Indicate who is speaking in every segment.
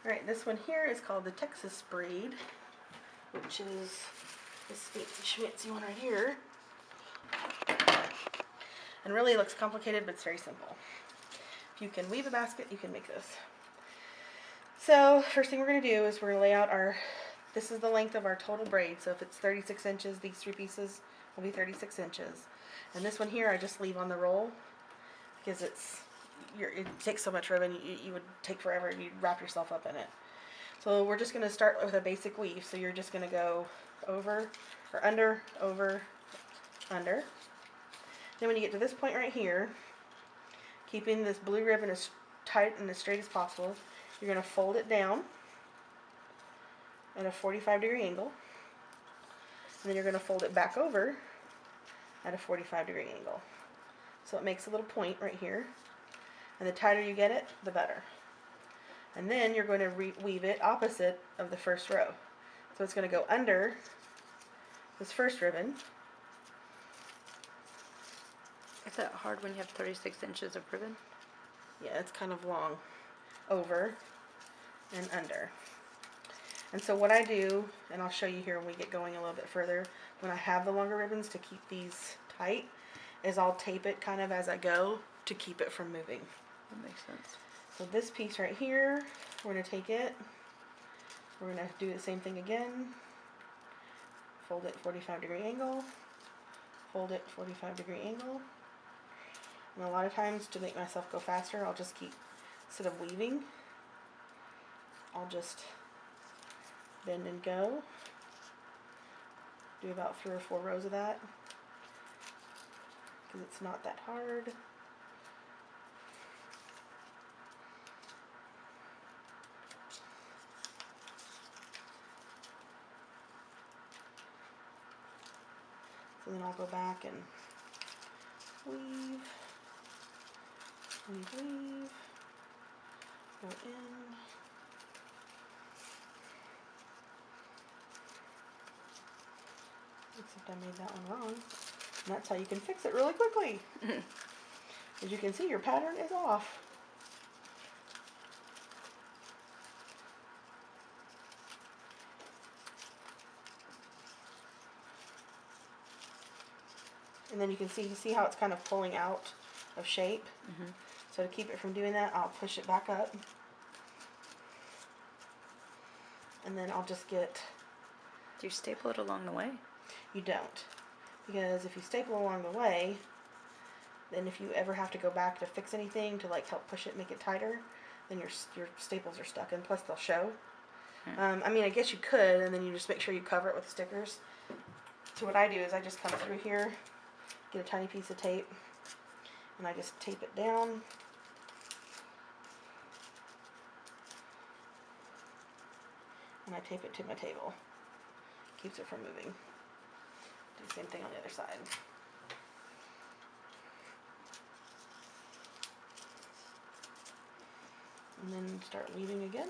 Speaker 1: Alright, this one here is called the Texas Braid, which is this fancy schmancy one right here. And really it looks complicated, but it's very simple. If you can weave a basket, you can make this. So, first thing we're going to do is we're going to lay out our, this is the length of our total braid. So if it's 36 inches, these 3 pieces will be 36 inches. And this one here I just leave on the roll because it takes so much ribbon, you would take forever and you'd wrap yourself up in it. So we're just going to start with a basic weave. So you're just going to go over, or under, over, under. Then when you get to this point right here, keeping this blue ribbon as tight and as straight as possible, you're going to fold it down at a 45-degree angle. And then you're going to fold it back over at a 45-degree angle. So it makes a little point right here. And the tighter you get it, the better. And then you're going to weave it opposite of the first row. So it's going to go under this first ribbon.
Speaker 2: Is that hard when you have 36 inches of ribbon?
Speaker 1: Yeah, it's kind of long. Over and under. And so what I do, and I'll show you here when we get going a little bit further, when I have the longer ribbons to keep these tight, is I'll tape it kind of as I go to keep it from moving.
Speaker 2: That makes sense.
Speaker 1: So this piece right here, we're going to take it, we're going to do the same thing again, fold it 45-degree angle, fold it 45-degree angle, and a lot of times to make myself go faster, I'll just keep, instead of weaving, I'll just bend and go, do about 3 or 4 rows of that, because it's not that hard. So then I'll go back and weave, weave, weave, go in, except I made that one wrong, and that's how you can fix it really quickly. As you can see, your pattern is off. And then you can see how it's kind of pulling out of shape. So to keep it from doing that, I'll push it back up. And then I'll just get...
Speaker 2: Do you staple it along the way?
Speaker 1: You don't. Because if you staple along the way, then if you ever have to go back to fix anything to like help push it, make it tighter, then your staples are stuck, and plus they'll show. I mean, I guess you could, and then you just make sure you cover it with stickers. So what I do is I just come through here, get a tiny piece of tape, and I just tape it down. And I tape it to my table. Keeps it from moving. Do the same thing on the other side. And then start weaving again.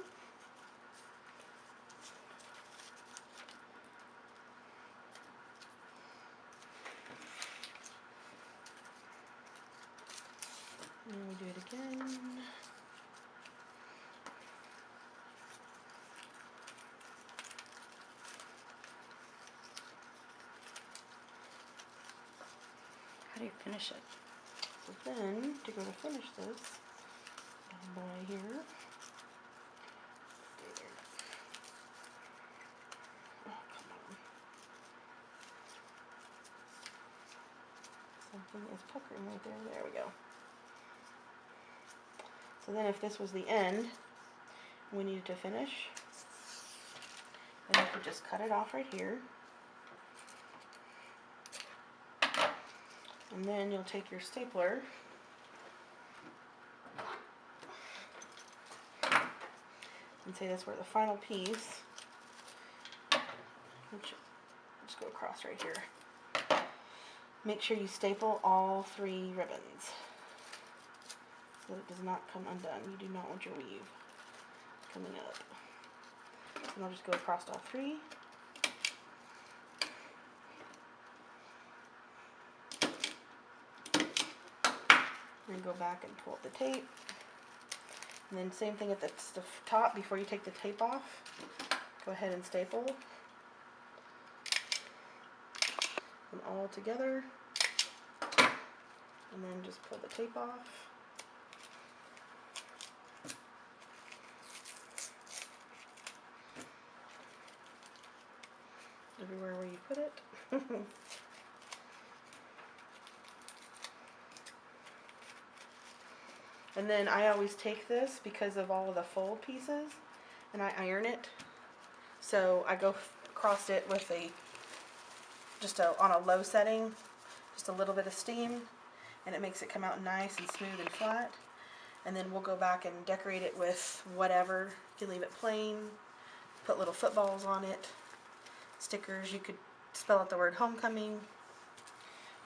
Speaker 1: And then we do it again.
Speaker 2: How do you finish it?
Speaker 1: So then, to go to finish this, boy here. Oh, come on. Something is puckering right there. There we go. So then if this was the end, we needed to finish, then you could just cut it off right here. And then you'll take your stapler and say that's where the final piece, which just go across right here. Make sure you staple all 3 ribbons so that it does not come undone. You do not want your weave coming up. And I'll just go across all 3. And go back and pull up the tape. And then same thing at the top before you take the tape off. Go ahead and staple them all together. And then just pull the tape off. Everywhere where you put it. And then I always take this because of all of the fold pieces and I iron it. So I go across it with on a low setting, just a little bit of steam, and it makes it come out nice and smooth and flat. And then we'll go back and decorate it with whatever. You can leave it plain, put little footballs on it, stickers. You could spell out the word homecoming,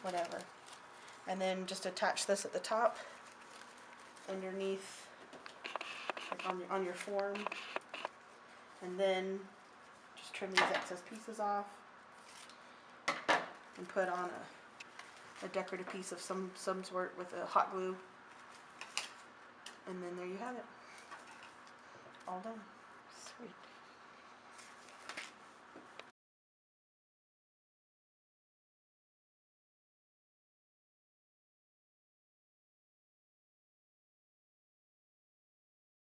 Speaker 1: whatever. And then just attach this at the top, underneath, like on your form. And then just trim these excess pieces off and put on a decorative piece of some sort with a hot glue. And then there you have it. All done.
Speaker 2: Sweet.